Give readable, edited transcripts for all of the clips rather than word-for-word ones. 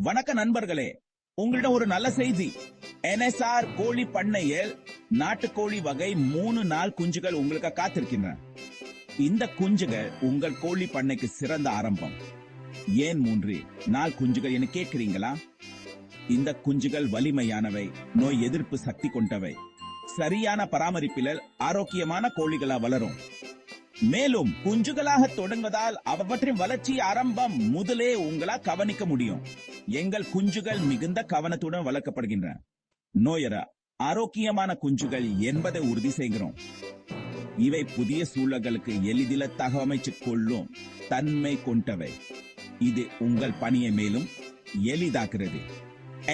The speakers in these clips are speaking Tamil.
வணக்க நண்பர்களே, உங்களிடம் ஒரு நல்ல செய்தி. NSR கோழி பண்ணையில் நாட்டுக்கோழி வகை 3 நாள் குஞ்சுகள் உங்களுக்கு காத்திருக்கின்றன. இந்த குஞ்சுகள் உங்கள் கோழி பண்ணைக்கு சிறந்த ஆரம்பம். ஏன் 3 நாள் குஞ்சுகள் என கேட்கிறீங்களா? இந்த குஞ்சுகள் வலிமையானவை, நோய் எதிர்ப்பு சக்தி கொண்டவை, சரியான பராமரிப்பில் ஆரோக்கியமான கோழிகளா வளரும். மேலும் குஞ்சுகளாக தொடங்குவதால் அவற்றின் வளர்ச்சி ஆரம்பம் முதலே உங்களால் கவனிக்க முடியும். எங்கள் குஞ்சுகள் மிகுந்த கவனத்துடன் வளர்க்கப்படுகின்றன. நோயற ஆரோக்கியமான குஞ்சுகள் என்பதை உறுதி செய்கிறோம். இவை புதிய சூழல்களுக்கு எளிதில் தகவமைத்துக் கொள்ளும் தன்மை கொண்டவை. இது உங்கள் பணியை மேலும் எளிதாக்குகிறது.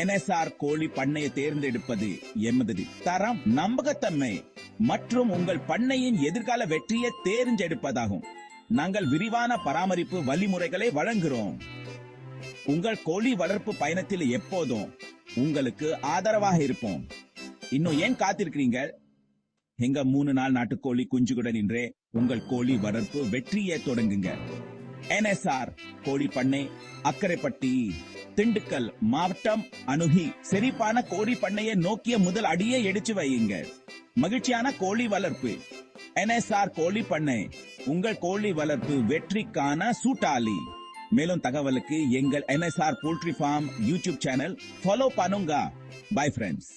NSR கோழி பண்ணையை தேர்ந்தெடுப்பது எமது தரம், நம்பகத்தன்மை மற்றும் உங்கள் பண்ணையின் எதிர்கால வெற்றியை தேர்ந்தெடுப்பதாகும். நாங்கள் விரிவான பராமரிப்பு வழிமுறைகளை வழங்குகிறோம். உங்கள் கோழி வளர்ப்பு பயணத்தில் எப்போதும் உங்களுக்கு ஆதரவாக இருப்போம். இன்னும் ஏன் காத்திருக்கிறீங்க? எங்க 3 நாள் நாட்டுக்கோழி குஞ்சுகளுடன் இன்றே உங்கள் கோழி வளர்ப்பு வெற்றியை தொடங்குங்க. NSR கோழி பண்ணை, அக்கரைப்பட்டி, திண்டுக்கல் மாவட்டம் அணுகி செழிப்பான கோழி பண்ணையை நோக்கிய முதல் அடியை எடுத்து வையுங்க. மகிழ்ச்சியான கோழி வளர்ப்பு. NSR கோழி பண்ணை உங்கள் கோழி வளர்ப்பு வெற்றிக்கான சூட்டாளி. மேலும் தகவலுக்கு எங்கள் NSR poultry farm YouTube channel follow பண்ணுங்க. Bye friends.